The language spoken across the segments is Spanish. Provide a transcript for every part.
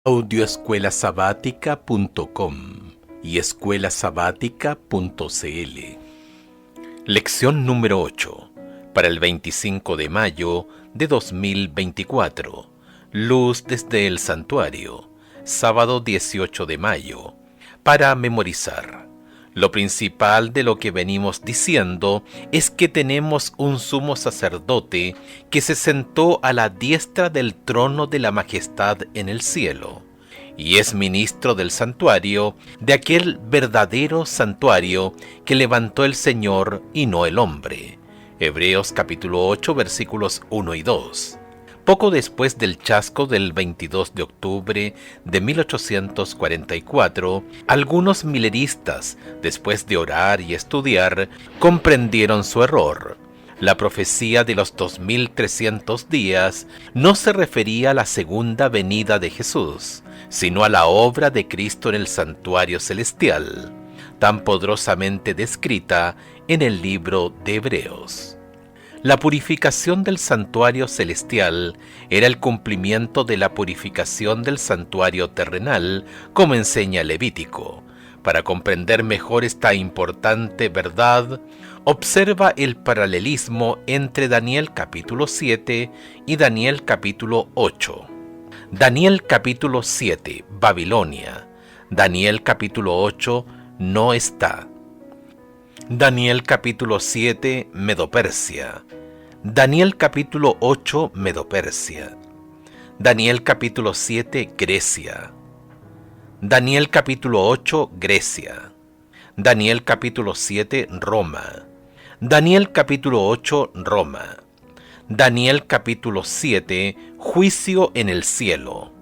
Audioescuelasabática.com y escuelasabática.cl. Lección número 8, para el 25 de mayo de 2024. Luz desde el Santuario, sábado 18 de mayo. Para memorizar. Lo principal de lo que venimos diciendo es que tenemos un sumo sacerdote que se sentó a la diestra del trono de la majestad en el cielo, y es ministro del santuario, de aquel verdadero santuario que levantó el Señor y no el hombre. Hebreos capítulo 8 versículos 1 y 2. Poco después del chasco del 22 de octubre de 1844, algunos mileristas, después de orar y estudiar, comprendieron su error. La profecía de los 2300 días no se refería a la segunda venida de Jesús, sino a la obra de Cristo en el santuario celestial, tan poderosamente descrita en el libro de Hebreos. La purificación del santuario celestial era el cumplimiento de la purificación del santuario terrenal, como enseña Levítico. Para comprender mejor esta importante verdad, observa el paralelismo entre Daniel capítulo 7 y Daniel capítulo 8. Daniel capítulo 7, Babilonia. Daniel capítulo 8, no está. Daniel capítulo 7, Medo-Persia. Daniel capítulo 8, Medo-Persia. Daniel capítulo 7, Grecia. Daniel capítulo 8, Grecia. Daniel capítulo 7, Roma. Daniel capítulo 8, Roma. Daniel capítulo 7, juicio en el cielo.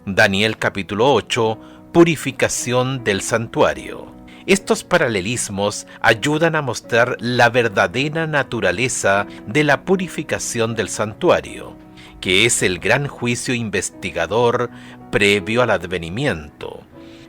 Daniel capítulo 8, purificación del santuario. Estos paralelismos ayudan a mostrar la verdadera naturaleza de la purificación del santuario, que es el gran juicio investigador previo al advenimiento.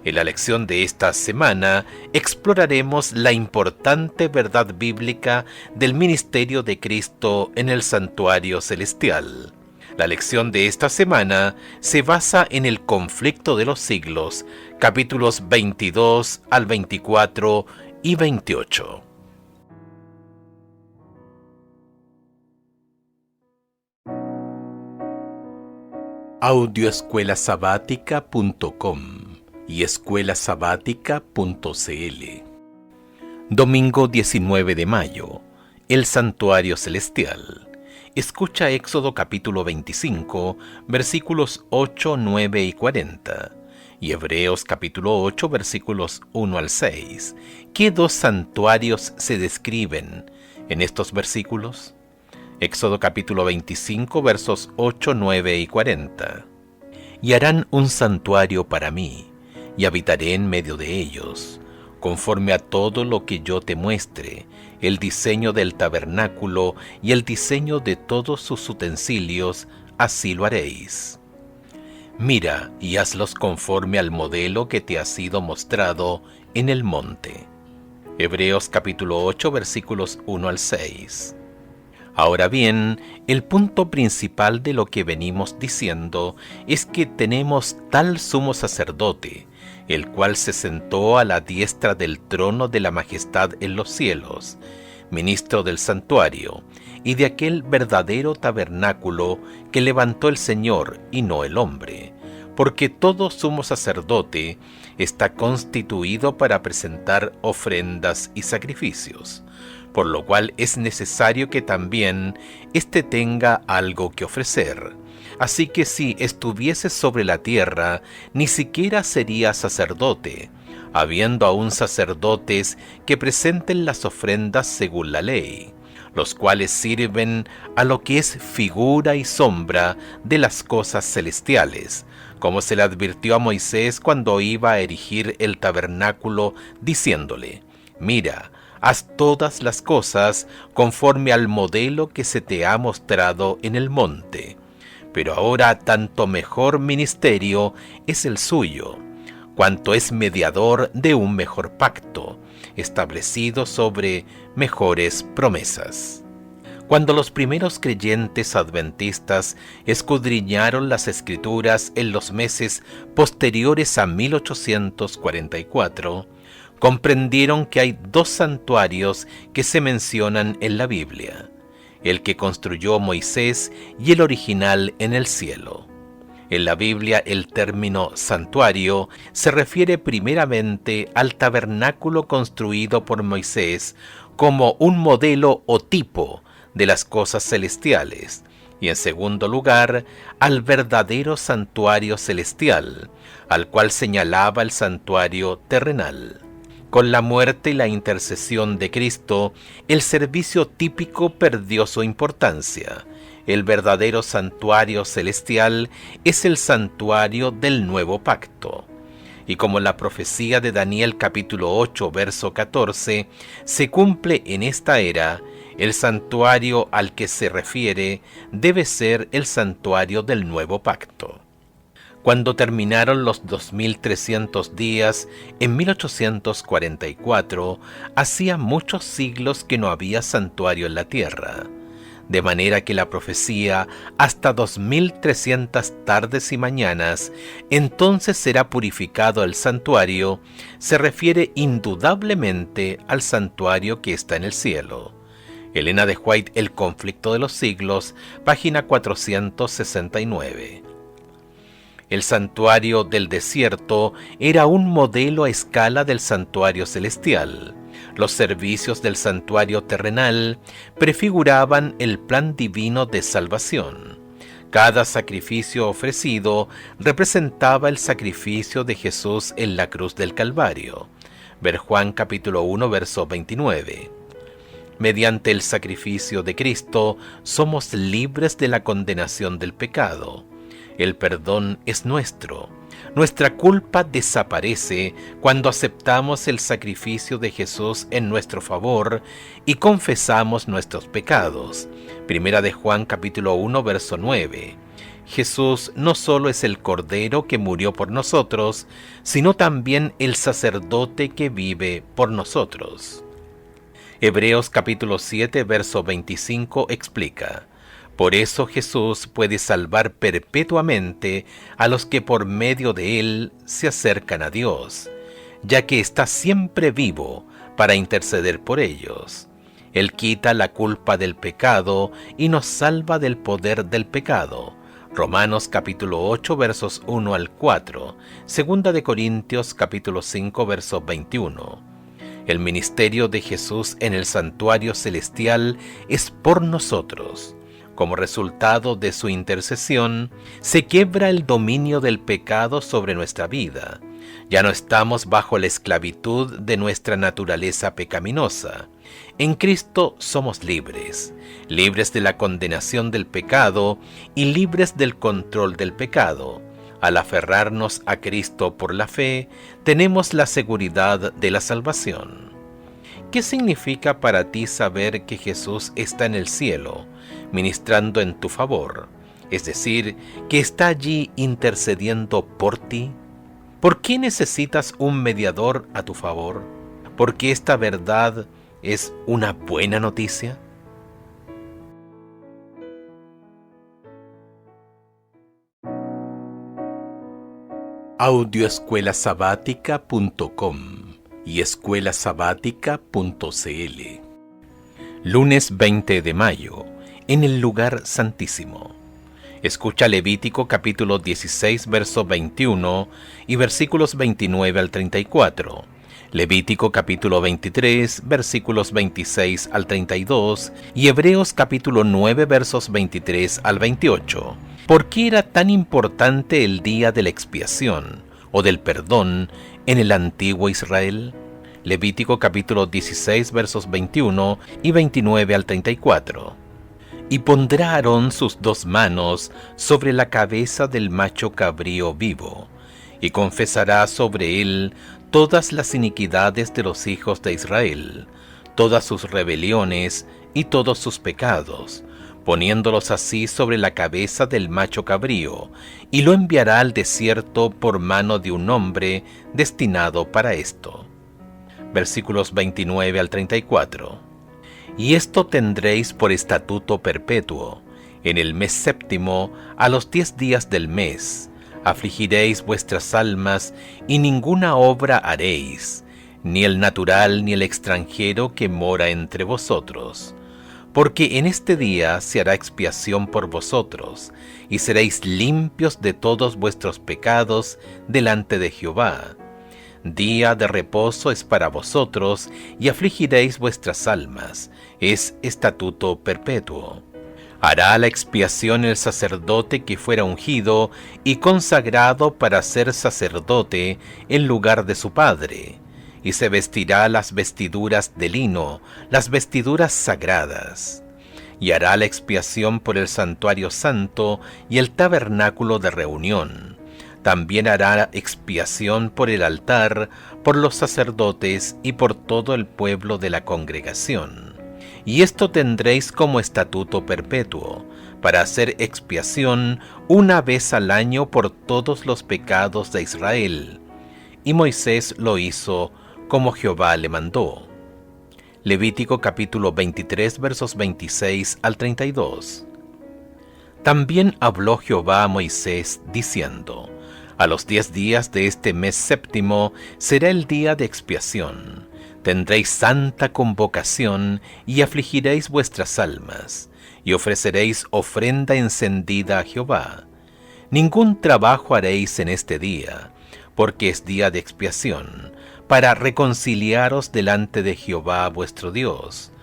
En la lección de esta semana exploraremos la importante verdad bíblica del ministerio de Cristo en el santuario celestial. La lección de esta semana se basa en el conflicto de los siglos, capítulos 22 al 24 y 28. Audioescuelasabática.com y escuelasabática.cl. Domingo 19 de mayo, el santuario celestial. Escucha Éxodo capítulo 25, versículos 8, 9 y 40, y Hebreos capítulo 8, versículos 1 al 6. ¿Qué dos santuarios se describen en estos versículos? Éxodo capítulo 25, versos 8, 9 y 40. Y harán un santuario para mí, y habitaré en medio de ellos, conforme a todo lo que yo te muestre, el diseño del tabernáculo y el diseño de todos sus utensilios, así lo haréis. Mira y hazlos conforme al modelo que te ha sido mostrado en el monte. Hebreos capítulo 8 versículos 1 al 6. Ahora bien, el punto principal de lo que venimos diciendo es que tenemos tal sumo sacerdote, el cual se sentó a la diestra del trono de la majestad en los cielos, ministro del santuario, y de aquel verdadero tabernáculo que levantó el Señor y no el hombre, porque todo sumo sacerdote está constituido para presentar ofrendas y sacrificios, por lo cual es necesario que también éste tenga algo que ofrecer. Así que si estuviese sobre la tierra, ni siquiera sería sacerdote, habiendo aún sacerdotes que presenten las ofrendas según la ley, los cuales sirven a lo que es figura y sombra de las cosas celestiales, como se le advirtió a Moisés cuando iba a erigir el tabernáculo, diciéndole: mira, haz todas las cosas conforme al modelo que se te ha mostrado en el monte. Pero ahora tanto mejor ministerio es el suyo, cuanto es mediador de un mejor pacto, establecido sobre mejores promesas. Cuando los primeros creyentes adventistas escudriñaron las Escrituras en los meses posteriores a 1844, comprendieron que hay dos santuarios que se mencionan en la Biblia: el que construyó Moisés y el original en el cielo. En la Biblia, el término santuario se refiere primeramente al tabernáculo construido por Moisés como un modelo o tipo de las cosas celestiales, y en segundo lugar, al verdadero santuario celestial, al cual señalaba el santuario terrenal. Con la muerte y la intercesión de Cristo, el servicio típico perdió su importancia. El verdadero santuario celestial es el santuario del nuevo pacto. Y como la profecía de Daniel capítulo 8, verso 14, se cumple en esta era, el santuario al que se refiere debe ser el santuario del nuevo pacto. Cuando terminaron los 2300 días, en 1844, hacía muchos siglos que no había santuario en la tierra, de manera que la profecía, hasta 2300 tardes y mañanas, entonces será purificado el santuario, se refiere indudablemente al santuario que está en el cielo. Elena de White, El conflicto de los siglos, página 469. El santuario del desierto era un modelo a escala del santuario celestial. Los servicios del santuario terrenal prefiguraban el plan divino de salvación. Cada sacrificio ofrecido representaba el sacrificio de Jesús en la cruz del Calvario. Ver Juan capítulo 1, verso 29. Mediante el sacrificio de Cristo somos libres de la condenación del pecado. El perdón es nuestro. Nuestra culpa desaparece cuando aceptamos el sacrificio de Jesús en nuestro favor y confesamos nuestros pecados. Primera de Juan capítulo 1, verso 9. Jesús no solo es el Cordero que murió por nosotros, sino también el sacerdote que vive por nosotros. Hebreos capítulo 7, verso 25 explica: por eso Jesús puede salvar perpetuamente a los que por medio de él se acercan a Dios, ya que está siempre vivo para interceder por ellos. Él quita la culpa del pecado y nos salva del poder del pecado. Romanos capítulo 8, versos 1 al 4, Segunda de Corintios capítulo 5, verso 21. El ministerio de Jesús en el santuario celestial es por nosotros. Como resultado de su intercesión, se quiebra el dominio del pecado sobre nuestra vida. Ya no estamos bajo la esclavitud de nuestra naturaleza pecaminosa. En Cristo somos libres, libres de la condenación del pecado y libres del control del pecado. Al aferrarnos a Cristo por la fe, tenemos la seguridad de la salvación. ¿Qué significa para ti saber que Jesús está en el cielo, ministrando en tu favor? Es decir, que está allí intercediendo por ti. ¿Por qué necesitas un mediador a tu favor? ¿Porque esta verdad es una buena noticia? Audioescuelasabática.com y escuelasabática.cl. Lunes 20 de mayo, en el lugar santísimo. Escucha Levítico capítulo 16, verso 21 y versículos 29 al 34. Levítico capítulo 23, versículos 26 al 32 y Hebreos capítulo 9, versos 23 al 28. ¿Por qué era tan importante el día de la expiación o del perdón en el antiguo Israel? Levítico capítulo 16, versos 21 y 29 al 34. Y pondrá Aarón sus dos manos sobre la cabeza del macho cabrío vivo, y confesará sobre él todas las iniquidades de los hijos de Israel, todas sus rebeliones y todos sus pecados, poniéndolos así sobre la cabeza del macho cabrío, y lo enviará al desierto por mano de un hombre destinado para esto. Versículos 29 al 34. Y esto tendréis por estatuto perpetuo. En el mes séptimo, a los 10 días del mes, afligiréis vuestras almas y ninguna obra haréis, ni el natural ni el extranjero que mora entre vosotros. Porque en este día se hará expiación por vosotros, y seréis limpios de todos vuestros pecados delante de Jehová. Día de reposo es para vosotros, y afligiréis vuestras almas, es estatuto perpetuo. Hará la expiación el sacerdote que fuera ungido y consagrado para ser sacerdote en lugar de su padre, y se vestirá las vestiduras de lino, las vestiduras sagradas. Y hará la expiación por el santuario santo y el tabernáculo de reunión. También hará expiación por el altar, por los sacerdotes y por todo el pueblo de la congregación. Y esto tendréis como estatuto perpetuo, para hacer expiación una vez al año por todos los pecados de Israel. Y Moisés lo hizo como Jehová le mandó. Levítico capítulo 23 versos 26 al 32. También habló Jehová a Moisés diciendo: a los 10 días de este mes séptimo será el día de expiación. Tendréis santa convocación y afligiréis vuestras almas, y ofreceréis ofrenda encendida a Jehová. Ningún trabajo haréis en este día, porque es día de expiación, para reconciliaros delante de Jehová vuestro Dios.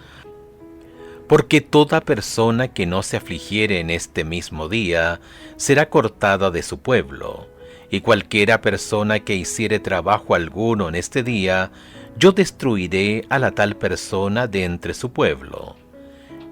Porque toda persona que no se afligiere en este mismo día será cortada de su pueblo, y cualquiera persona que hiciere trabajo alguno en este día, yo destruiré a la tal persona de entre su pueblo.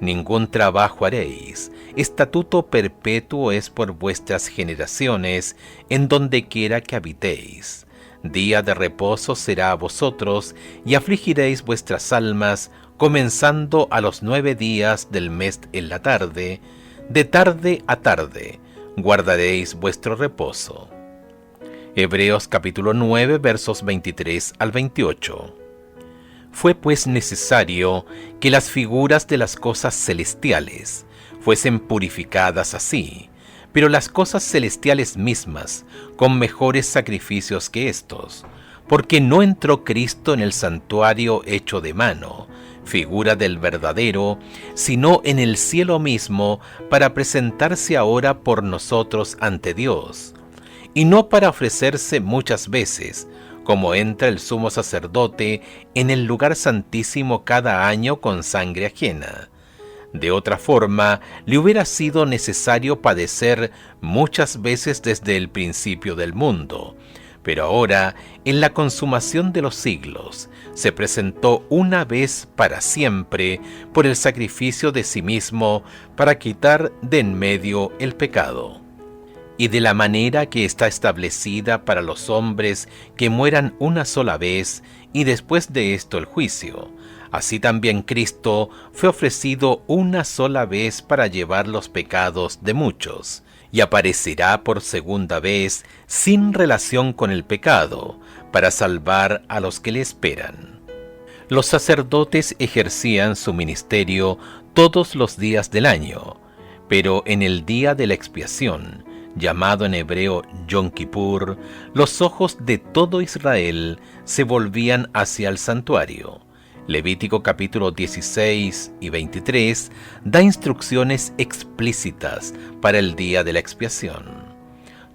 Ningún trabajo haréis, estatuto perpetuo es por vuestras generaciones, en donde quiera que habitéis. Día de reposo será a vosotros, y afligiréis vuestras almas, comenzando a los 9 días del mes en la tarde, de tarde a tarde, guardaréis vuestro reposo. Hebreos capítulo 9 versos 23 al 28. Fue pues necesario que las figuras de las cosas celestiales fuesen purificadas así, pero las cosas celestiales mismas con mejores sacrificios que estos, porque no entró Cristo en el santuario hecho de mano, figura del verdadero, sino en el cielo mismo, para presentarse ahora por nosotros ante Dios, y no para ofrecerse muchas veces, como entra el sumo sacerdote en el lugar santísimo cada año con sangre ajena. De otra forma, le hubiera sido necesario padecer muchas veces desde el principio del mundo, pero ahora, en la consumación de los siglos, se presentó una vez para siempre por el sacrificio de sí mismo para quitar de en medio el pecado. Y de la manera que está establecida para los hombres que mueran una sola vez y después de esto el juicio, así también Cristo fue ofrecido una sola vez para llevar los pecados de muchos, y aparecerá por segunda vez sin relación con el pecado, para salvar a los que le esperan. Los sacerdotes ejercían su ministerio todos los días del año, pero en el día de la expiación, llamado en hebreo Yom Kippur, los ojos de todo Israel se volvían hacia el santuario. Levítico capítulo 16 y 23 da instrucciones explícitas para el día de la expiación.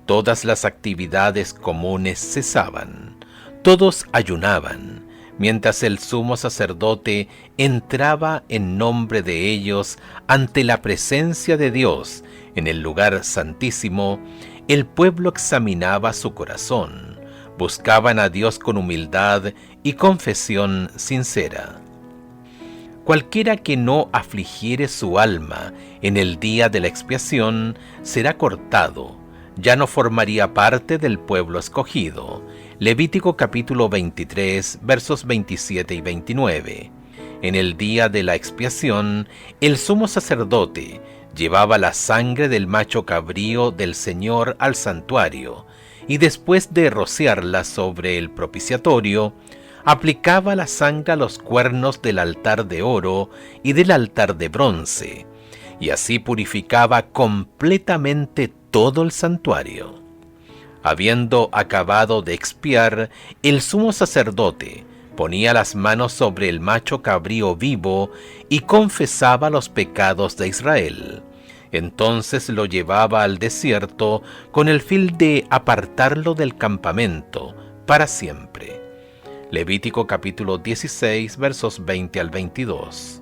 Todas las actividades comunes cesaban, todos ayunaban, mientras el sumo sacerdote entraba en nombre de ellos ante la presencia de Dios en el lugar santísimo. El pueblo examinaba su corazón, buscaban a Dios con humildad y confesión sincera. Cualquiera que no afligiere su alma en el día de la expiación será cortado, ya no formaría parte del pueblo escogido. Levítico capítulo 23, versos 27 y 29. En el día de la expiación, el sumo sacerdote llevaba la sangre del macho cabrío del Señor al santuario, y después de rociarla sobre el propiciatorio, aplicaba la sangre a los cuernos del altar de oro y del altar de bronce, y así purificaba completamente todo el santuario. Habiendo acabado de expiar, el sumo sacerdote ponía las manos sobre el macho cabrío vivo y confesaba los pecados de Israel. Entonces lo llevaba al desierto con el fin de apartarlo del campamento para siempre. Levítico capítulo 16, versos 20 al 22.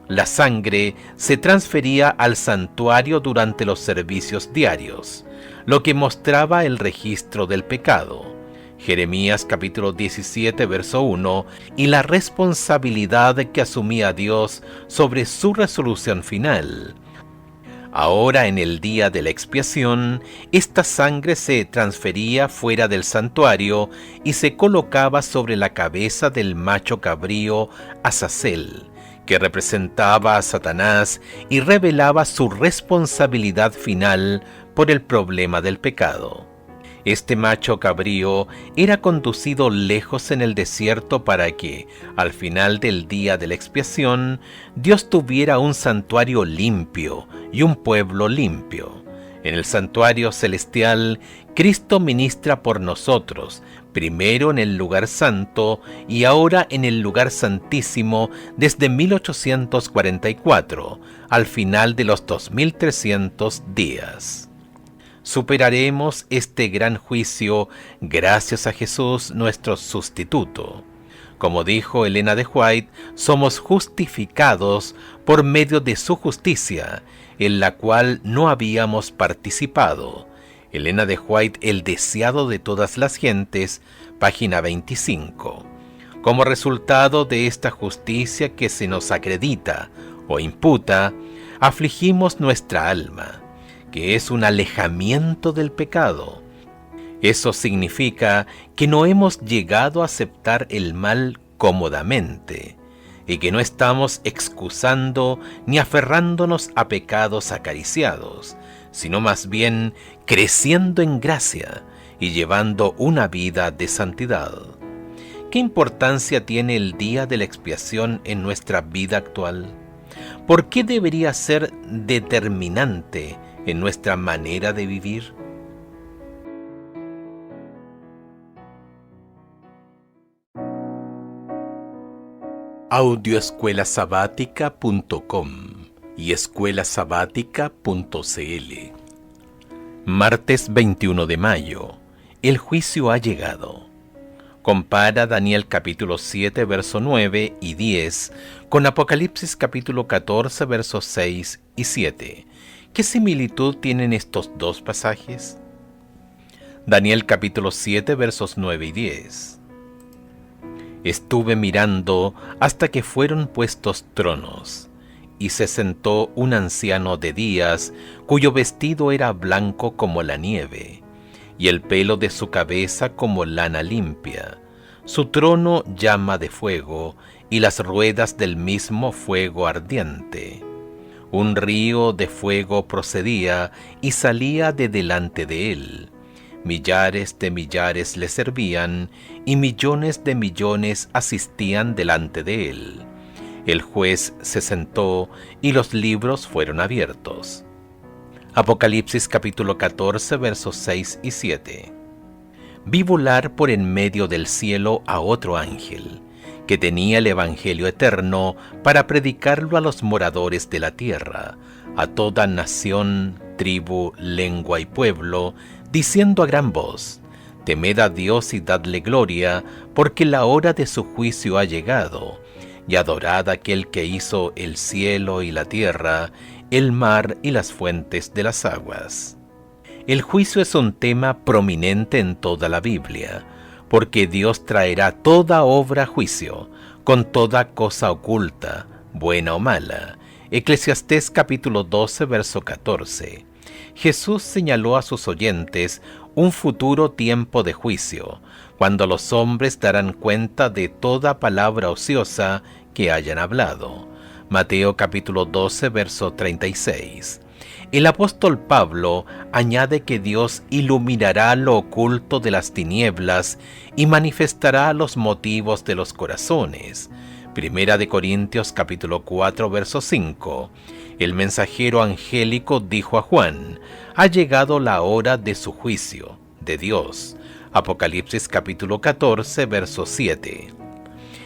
La sangre se transfería al santuario durante los servicios diarios, lo que mostraba el registro del pecado. Jeremías capítulo 17, verso 1, y la responsabilidad que asumía Dios sobre su resolución final. Ahora, en el día de la expiación, esta sangre se transfería fuera del santuario y se colocaba sobre la cabeza del macho cabrío Azazel, que representaba a Satanás y revelaba su responsabilidad final por el problema del pecado. Este macho cabrío era conducido lejos en el desierto para que, al final del día de la expiación, Dios tuviera un santuario limpio y un pueblo limpio. En el santuario celestial, Cristo ministra por nosotros, primero en el lugar santo y ahora en el lugar santísimo desde 1844, al final de los 2300 días. Superaremos este gran juicio gracias a Jesús, nuestro sustituto. Como dijo Elena de White, somos justificados por medio de su justicia, en la cual no habíamos participado. Elena de White, El deseado de todas las gentes, página 25. Como resultado de esta justicia que se nos acredita o imputa, afligimos nuestra alma, que es un alejamiento del pecado. Eso significa que no hemos llegado a aceptar el mal cómodamente y que no estamos excusando ni aferrándonos a pecados acariciados, sino más bien creciendo en gracia y llevando una vida de santidad. ¿Qué importancia tiene el día de la expiación en nuestra vida actual? ¿Por qué debería ser determinante en nuestra manera de vivir? Audioescuelasabática.com y escuelasabática.cl. Martes 21 de mayo. El juicio ha llegado. Compara Daniel capítulo 7, verso 9 y 10 con Apocalipsis capítulo 14, versos 6 y 7. ¿Qué similitud tienen estos dos pasajes? Daniel capítulo 7, versos 9 y 10. Estuve mirando hasta que fueron puestos tronos, y se sentó un anciano de días, cuyo vestido era blanco como la nieve, y el pelo de su cabeza como lana limpia. Su trono llama de fuego, y las ruedas del mismo fuego ardiente. Un río de fuego procedía y salía de delante de él. Millares de millares le servían, y millones de millones asistían delante de él. El juez se sentó, y los libros fueron abiertos. Apocalipsis capítulo 14, versos 6 y 7. Vi volar por en medio del cielo a otro ángel, que tenía el Evangelio eterno para predicarlo a los moradores de la tierra, a toda nación, tribu, lengua y pueblo, diciendo a gran voz: Temed a Dios y dadle gloria, porque la hora de su juicio ha llegado, y adorad a aquel que hizo el cielo y la tierra, el mar y las fuentes de las aguas. El juicio es un tema prominente en toda la Biblia, porque Dios traerá toda obra a juicio, con toda cosa oculta, buena o mala. Eclesiastés capítulo 12, verso 14. Jesús señaló a sus oyentes un futuro tiempo de juicio, cuando los hombres darán cuenta de toda palabra ociosa que hayan hablado. Mateo capítulo 12, verso 36. El apóstol Pablo añade que Dios iluminará lo oculto de las tinieblas y manifestará los motivos de los corazones. Primera de Corintios capítulo 4, verso 5. El mensajero angélico dijo a Juan: ha llegado la hora de su juicio, de Dios. Apocalipsis capítulo 14, verso 7.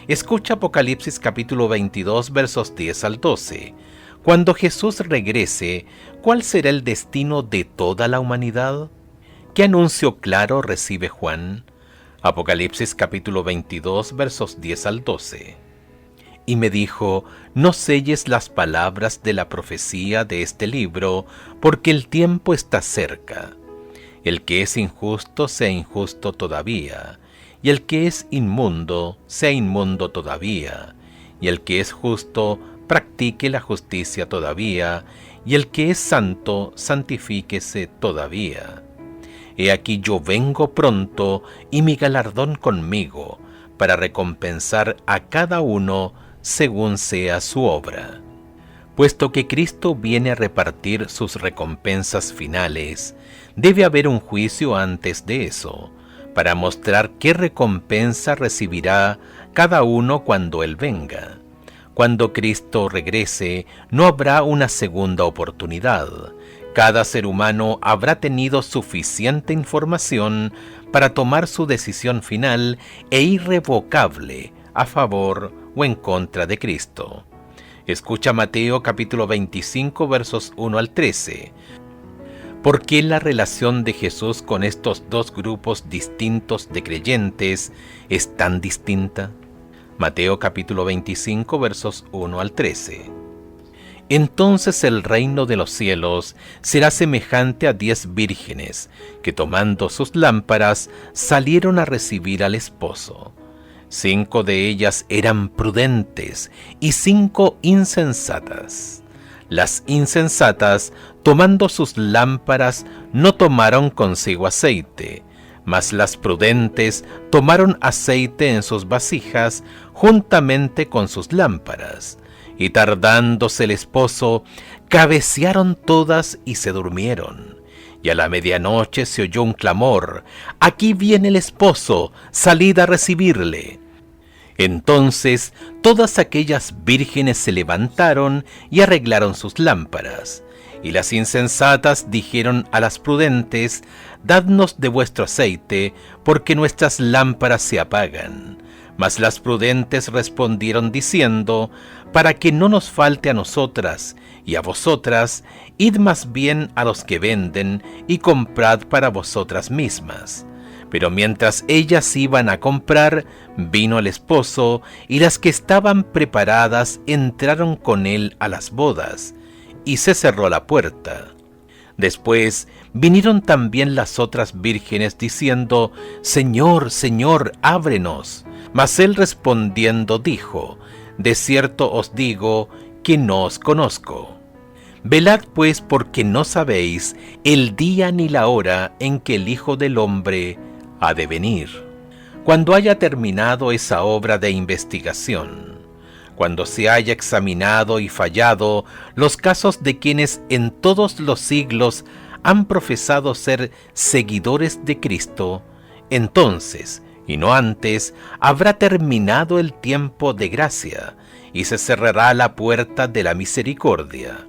Escucha Apocalipsis capítulo 22, versos 10 al 12. Cuando Jesús regrese, ¿cuál será el destino de toda la humanidad? ¿Qué anuncio claro recibe Juan? Apocalipsis capítulo 22, versos 10 al 12. Y me dijo: no selles las palabras de la profecía de este libro, porque el tiempo está cerca. El que es injusto sea injusto todavía, y el que es inmundo sea inmundo todavía, y el que es justo practique la justicia todavía, y el que es santo santifíquese todavía. He aquí yo vengo pronto, y mi galardón conmigo, para recompensar a cada uno según sea su obra. Puesto que Cristo viene a repartir sus recompensas finales, debe haber un juicio antes de eso, para mostrar qué recompensa recibirá cada uno cuando Él venga. Cuando Cristo regrese, no habrá una segunda oportunidad. Cada ser humano habrá tenido suficiente información para tomar su decisión final e irrevocable a favor o en contra de Cristo. Escucha Mateo capítulo 25, versos 1 al 13. ¿Por qué la relación de Jesús con estos dos grupos distintos de creyentes es tan distinta? Mateo capítulo 25, versos 1 al 13. Entonces el reino de los cielos será semejante a 10 vírgenes, que tomando sus lámparas salieron a recibir al esposo. 5 de ellas eran prudentes y 5 insensatas. Las insensatas, tomando sus lámparas, no tomaron consigo aceite, mas las prudentes tomaron aceite en sus vasijas juntamente con sus lámparas. Y tardándose el esposo, cabecearon todas y se durmieron. Y a la medianoche se oyó un clamor: «Aquí viene el esposo, salid a recibirle». Entonces todas aquellas vírgenes se levantaron y arreglaron sus lámparas. Y las insensatas dijeron a las prudentes: «Dadnos de vuestro aceite, porque nuestras lámparas se apagan». Mas las prudentes respondieron diciendo: «Para que no nos falte a nosotras y a vosotras, id más bien a los que venden y comprad para vosotras mismas». Pero mientras ellas iban a comprar, vino el esposo, y las que estaban preparadas entraron con él a las bodas, y se cerró la puerta. Después vinieron también las otras vírgenes diciendo: «Señor, Señor, ábrenos». Mas él respondiendo dijo: «De cierto os digo que no os conozco. Velad pues, porque no sabéis el día ni la hora en que el Hijo del Hombre ha de venir». Cuando haya terminado esa obra de investigación, cuando se haya examinado y fallado los casos de quienes en todos los siglos han profesado ser seguidores de Cristo, entonces, y no antes, habrá terminado el tiempo de gracia y se cerrará la puerta de la misericordia.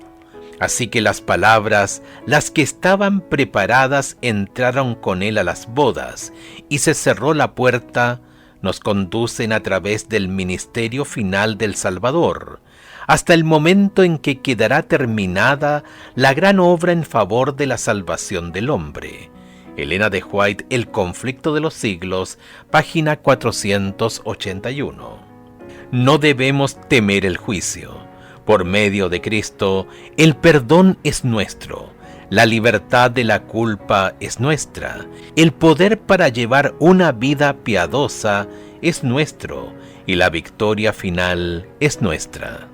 Así que las palabras: «Las que estaban preparadas entraron con él a las bodas, y se cerró la puerta», nos conducen a través del ministerio final del Salvador, hasta el momento en que quedará terminada la gran obra en favor de la salvación del hombre. Elena de White, El conflicto de los siglos, página 481. No debemos temer el juicio. Por medio de Cristo, el perdón es nuestro, la libertad de la culpa es nuestra, el poder para llevar una vida piadosa es nuestro, y la victoria final es nuestra.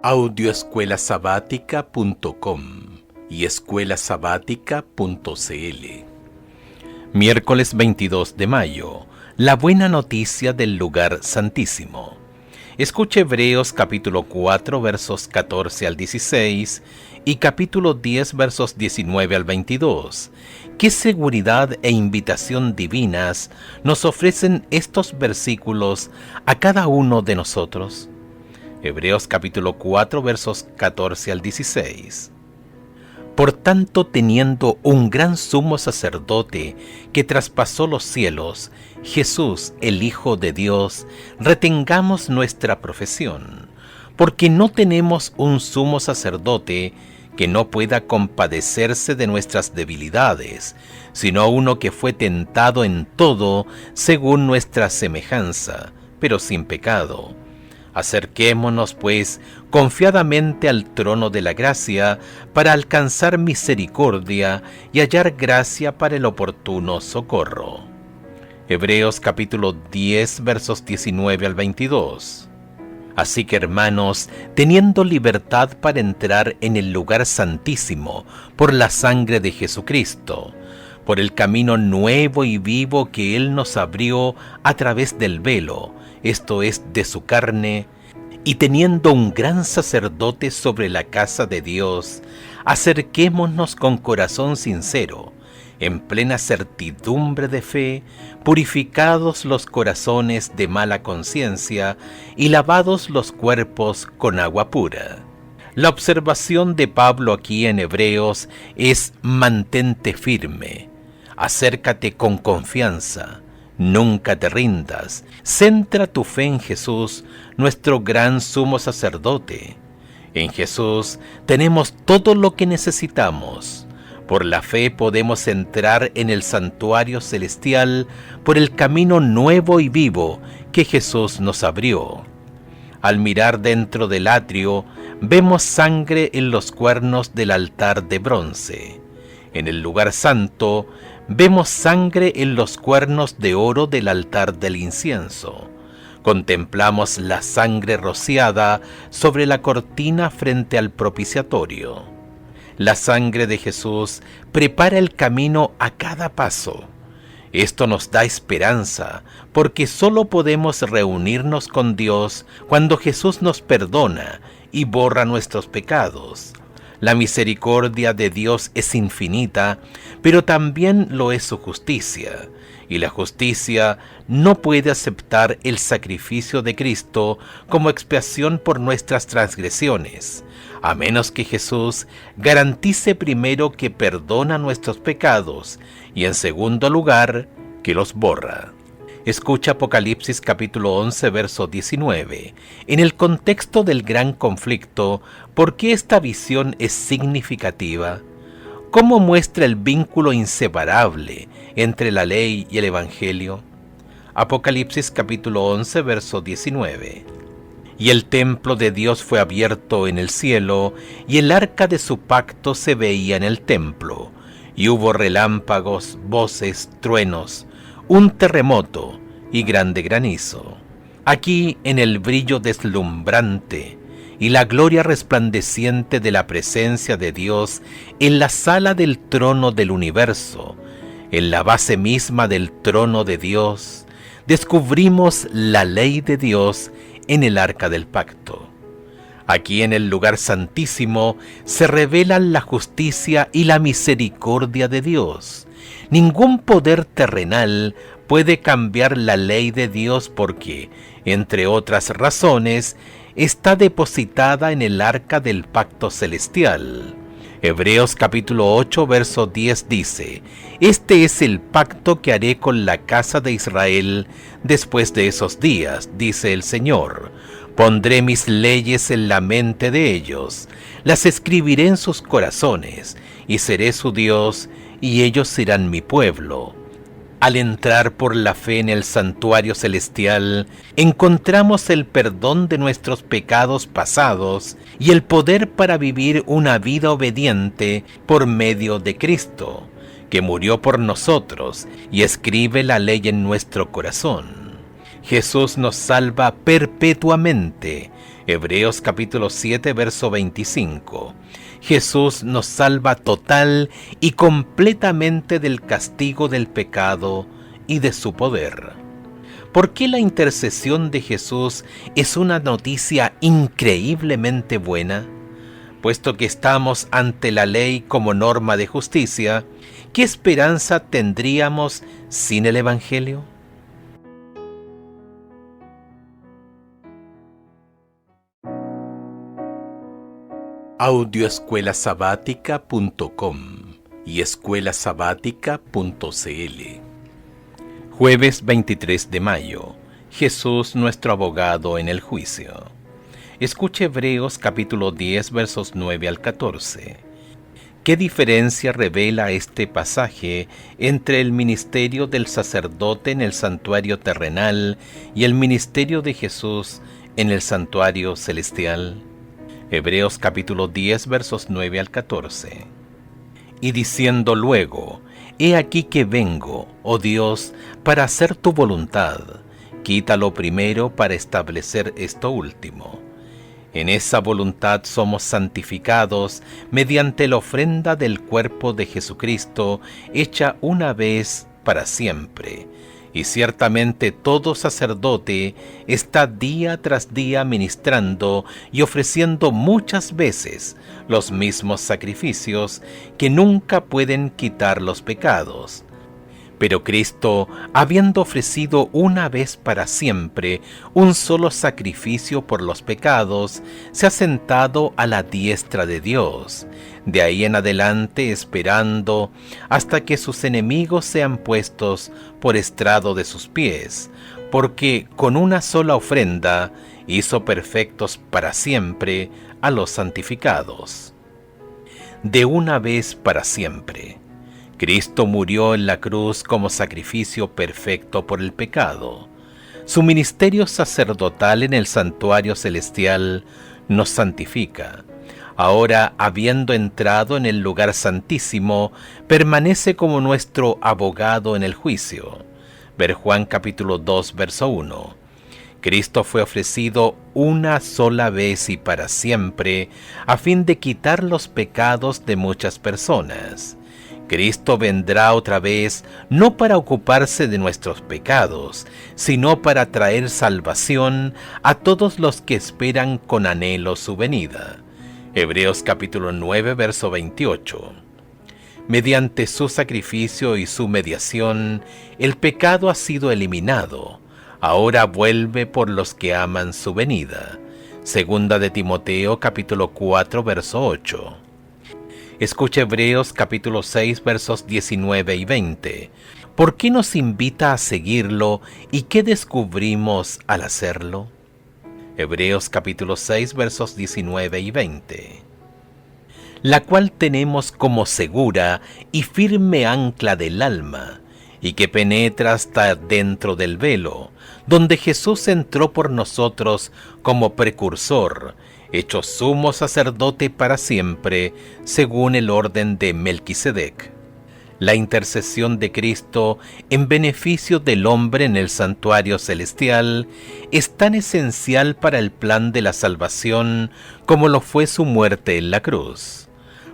Audioescuelasabática.com y escuelasabática.cl. Miércoles 22 de mayo. La buena noticia del lugar santísimo. Escuche Hebreos capítulo 4 versos 14 al 16 y capítulo 10 versos 19 al 22. ¿Qué seguridad e invitación divinas nos ofrecen estos versículos a cada uno de nosotros? Hebreos capítulo 4 versos 14 al 16. Por tanto, teniendo un gran sumo sacerdote que traspasó los cielos, Jesús, el Hijo de Dios, retengamos nuestra profesión, porque no tenemos un sumo sacerdote que no pueda compadecerse de nuestras debilidades, sino uno que fue tentado en todo según nuestra semejanza, pero sin pecado. Acerquémonos, pues, confiadamente al trono de la gracia para alcanzar misericordia y hallar gracia para el oportuno socorro. Hebreos capítulo 10 versos 19 al 22. Así que, hermanos, teniendo libertad para entrar en el lugar santísimo por la sangre de Jesucristo, por el camino nuevo y vivo que Él nos abrió a través del velo, esto es, de su carne, y teniendo un gran sacerdote sobre la casa de Dios, acerquémonos con corazón sincero, en plena certidumbre de fe, purificados los corazones de mala conciencia y lavados los cuerpos con agua pura. La observación de Pablo aquí en Hebreos es: mantente firme, acércate con confianza, nunca te rindas, centra tu fe en Jesús, nuestro gran sumo sacerdote. En Jesús tenemos todo lo que necesitamos. Por la fe podemos entrar en el santuario celestial por el camino nuevo y vivo que Jesús nos abrió. Al mirar dentro del atrio, vemos sangre en los cuernos del altar de bronce. En el lugar santo, vemos sangre en los cuernos de oro del altar del incienso. Contemplamos la sangre rociada sobre la cortina frente al propiciatorio. La sangre de Jesús prepara el camino a cada paso. Esto nos da esperanza, porque solo podemos reunirnos con Dios cuando Jesús nos perdona y borra nuestros pecados. La misericordia de Dios es infinita, pero también lo es su justicia, y la justicia no puede aceptar el sacrificio de Cristo como expiación por nuestras transgresiones, a menos que Jesús garantice primero que perdona nuestros pecados y en segundo lugar, que los borra. Escucha Apocalipsis capítulo 11, verso 19. En el contexto del gran conflicto, ¿por qué esta visión es significativa? ¿Cómo muestra el vínculo inseparable entre la ley y el Evangelio? Apocalipsis capítulo 11, verso 19. Y el templo de Dios fue abierto en el cielo, y el arca de su pacto se veía en el templo, y hubo relámpagos, voces, truenos, un terremoto y grande granizo. Aquí, en el brillo deslumbrante y la gloria resplandeciente de la presencia de Dios, en la sala del trono del universo, en la base misma del trono de Dios, descubrimos la ley de Dios en el arca del pacto. Aquí en el lugar santísimo se revelan la justicia y la misericordia de Dios. Ningún poder terrenal puede cambiar la ley de Dios porque, entre otras razones, está depositada en el arca del pacto celestial. Hebreos capítulo 8, verso 10 dice: Este es el pacto que haré con la casa de Israel después de esos días, dice el Señor. Pondré mis leyes en la mente de ellos, las escribiré en sus corazones, y seré su Dios, y ellos serán mi pueblo. Al entrar por la fe en el santuario celestial, encontramos el perdón de nuestros pecados pasados y el poder para vivir una vida obediente por medio de Cristo, que murió por nosotros y escribe la ley en nuestro corazón. Jesús nos salva perpetuamente. Hebreos capítulo 7, verso 25. Jesús nos salva total y completamente del castigo del pecado y de su poder. ¿Por qué la intercesión de Jesús es una noticia increíblemente buena? Puesto que estamos ante la ley como norma de justicia, ¿qué esperanza tendríamos sin el Evangelio? Audioescuelasabática.com y escuelasabática.cl. Jueves 23 de mayo. Jesús nuestro abogado en el juicio. Escuche Hebreos capítulo 10 versos 9 al 14. ¿Qué diferencia revela este pasaje entre el ministerio del sacerdote en el santuario terrenal y el ministerio de Jesús en el santuario celestial? Hebreos capítulo 10 versos 9 al 14. Y diciendo luego: He aquí que vengo, oh Dios, para hacer tu voluntad. Quítalo primero para establecer esto último. En esa voluntad somos santificados mediante la ofrenda del cuerpo de Jesucristo, hecha una vez para siempre. Y ciertamente todo sacerdote está día tras día ministrando y ofreciendo muchas veces los mismos sacrificios que nunca pueden quitar los pecados. Pero Cristo, habiendo ofrecido una vez para siempre un solo sacrificio por los pecados, se ha sentado a la diestra de Dios, de ahí en adelante esperando hasta que sus enemigos sean puestos por estrado de sus pies, porque con una sola ofrenda hizo perfectos para siempre a los santificados. De una vez para siempre. Cristo murió en la cruz como sacrificio perfecto por el pecado. Su ministerio sacerdotal en el santuario celestial nos santifica. Ahora, habiendo entrado en el lugar santísimo, permanece como nuestro abogado en el juicio. Ver Juan capítulo 2, verso 1. Cristo fue ofrecido una sola vez y para siempre, a fin de quitar los pecados de muchas personas. Cristo vendrá otra vez no para ocuparse de nuestros pecados, sino para traer salvación a todos los que esperan con anhelo su venida. Hebreos capítulo 9, verso 28. Mediante su sacrificio y su mediación, el pecado ha sido eliminado. Ahora vuelve por los que aman su venida. Segunda de Timoteo capítulo 4, verso 8. Escucha Hebreos capítulo 6 versos 19 y 20. ¿Por qué nos invita a seguirlo y qué descubrimos al hacerlo? Hebreos capítulo 6 versos 19 y 20. La cual tenemos como segura y firme ancla del alma, y que penetra hasta dentro del velo, donde Jesús entró por nosotros como precursor, hecho sumo sacerdote para siempre, según el orden de Melquisedec. La intercesión de Cristo en beneficio del hombre en el santuario celestial es tan esencial para el plan de la salvación como lo fue su muerte en la cruz.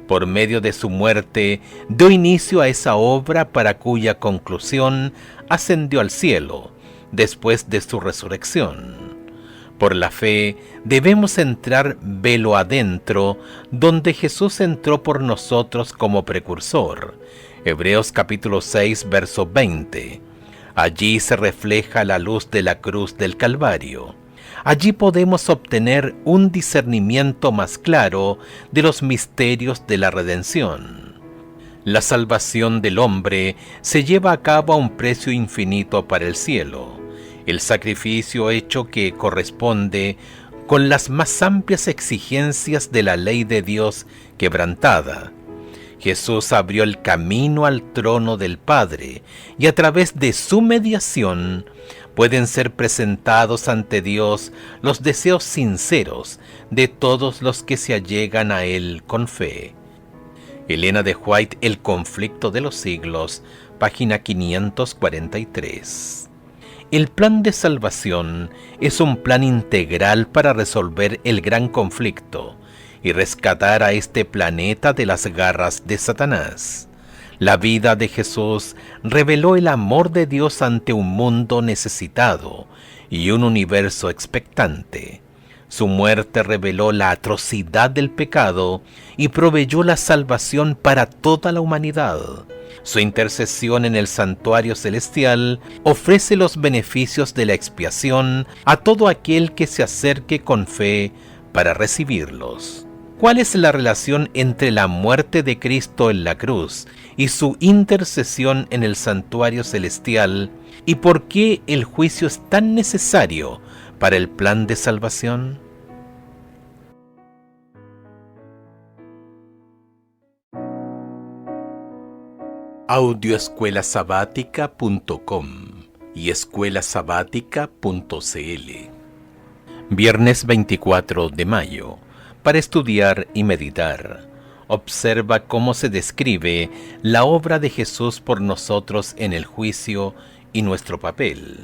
Por medio de su muerte, dio inicio a esa obra para cuya conclusión ascendió al cielo, después de su resurrección. Por la fe debemos entrar velo adentro, donde Jesús entró por nosotros como precursor. Hebreos capítulo 6, verso 20. Allí se refleja la luz de la cruz del Calvario. Allí podemos obtener un discernimiento más claro de los misterios de la redención. La salvación del hombre se lleva a cabo a un precio infinito para el cielo. El sacrificio hecho que corresponde con las más amplias exigencias de la ley de Dios quebrantada. Jesús abrió el camino al trono del Padre y a través de su mediación pueden ser presentados ante Dios los deseos sinceros de todos los que se allegan a Él con fe. Elena de White, El conflicto de los siglos, página 543. El plan de salvación es un plan integral para resolver el gran conflicto y rescatar a este planeta de las garras de Satanás. La vida de Jesús reveló el amor de Dios ante un mundo necesitado y un universo expectante. Su muerte reveló la atrocidad del pecado y proveyó la salvación para toda la humanidad. Su intercesión en el santuario celestial ofrece los beneficios de la expiación a todo aquel que se acerque con fe para recibirlos. ¿Cuál es la relación entre la muerte de Cristo en la cruz y su intercesión en el santuario celestial? ¿Y por qué el juicio es tan necesario para el plan de salvación? Audioescuelasabática.com y escuelasabática.cl. Viernes 24 de mayo. Para estudiar y meditar, observa cómo se describe la obra de Jesús por nosotros en el juicio y nuestro papel.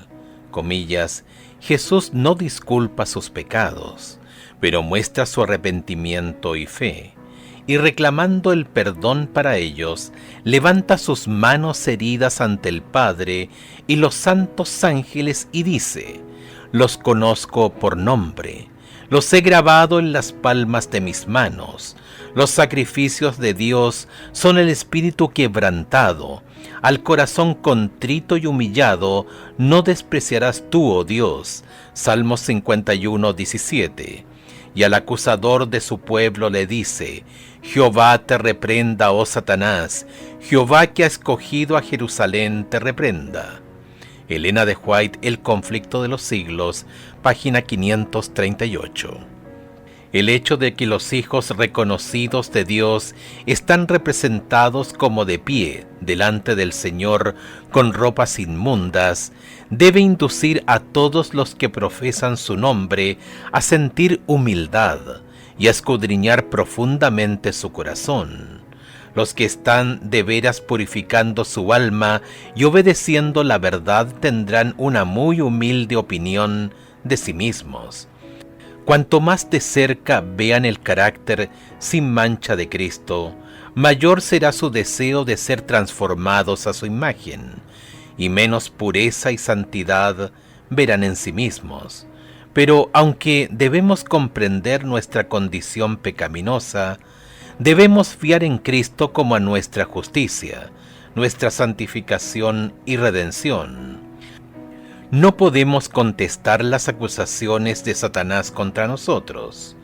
Comillas, Jesús no disculpa sus pecados, pero muestra su arrepentimiento y fe, y reclamando el perdón para ellos, levanta sus manos heridas ante el Padre y los santos ángeles y dice: los conozco por nombre, los he grabado en las palmas de mis manos. Los sacrificios de Dios son el espíritu quebrantado. Al corazón contrito y humillado no despreciarás tú, oh Dios. Salmos 51, 17. Y al acusador de su pueblo le dice: Jehová te reprenda, oh Satanás. Jehová que ha escogido a Jerusalén te reprenda. Elena de White, El conflicto de los siglos, página 538. El hecho de que los hijos reconocidos de Dios están representados como de pie delante del Señor con ropas inmundas debe inducir a todos los que profesan su nombre a sentir humildad y a escudriñar profundamente su corazón. Los que están de veras purificando su alma y obedeciendo la verdad tendrán una muy humilde opinión de sí mismos. Cuanto más de cerca vean el carácter sin mancha de Cristo, mayor será su deseo de ser transformados a su imagen, y menos pureza y santidad verán en sí mismos. Pero aunque debemos comprender nuestra condición pecaminosa, debemos fiar en Cristo como a nuestra justicia, nuestra santificación y redención. No podemos contestar las acusaciones de Satanás contra nosotros.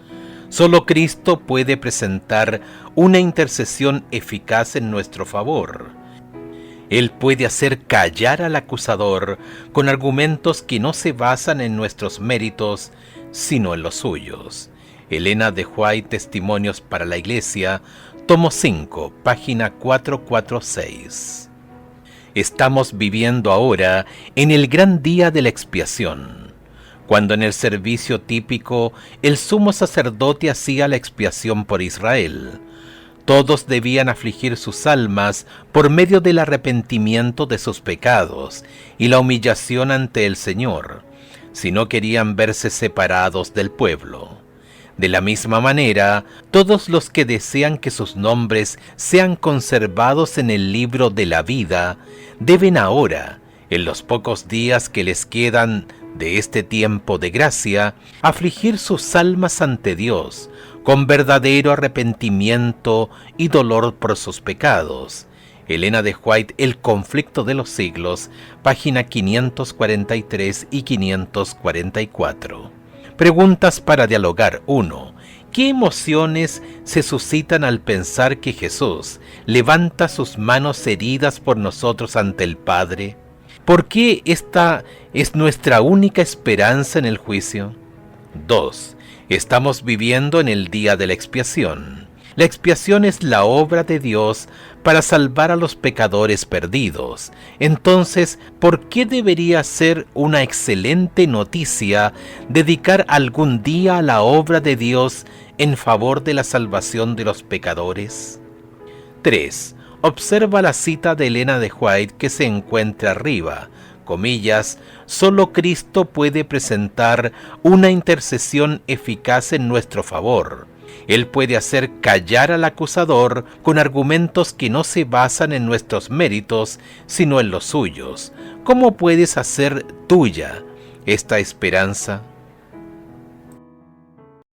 Solo Cristo puede presentar una intercesión eficaz en nuestro favor. Él puede hacer callar al acusador con argumentos que no se basan en nuestros méritos, sino en los suyos. Elena de White, Testimonios para la Iglesia, tomo 5, página 446. Estamos viviendo ahora en el gran día de la expiación, cuando en el servicio típico el sumo sacerdote hacía la expiación por Israel. Todos debían afligir sus almas por medio del arrepentimiento de sus pecados y la humillación ante el Señor, si no querían verse separados del pueblo. De la misma manera, todos los que desean que sus nombres sean conservados en el libro de la vida, deben ahora, en los pocos días que les quedan de este tiempo de gracia, afligir sus almas ante Dios, con verdadero arrepentimiento y dolor por sus pecados. Elena de White, El conflicto de los siglos, página 543 y 544. Preguntas para dialogar. 1. ¿Qué emociones se suscitan al pensar que Jesús levanta sus manos heridas por nosotros ante el Padre? ¿Por qué esta es nuestra única esperanza en el juicio? 2. Estamos viviendo en el día de la expiación. La expiación es la obra de Dios para salvar a los pecadores perdidos. Entonces, ¿por qué debería ser una excelente noticia dedicar algún día a la obra de Dios en favor de la salvación de los pecadores? 3. Observa la cita de Elena de White que se encuentra arriba. Comillas, solo Cristo puede presentar una intercesión eficaz en nuestro favor. Él puede hacer callar al acusador con argumentos que no se basan en nuestros méritos, sino en los suyos. ¿Cómo puedes hacer tuya esta esperanza?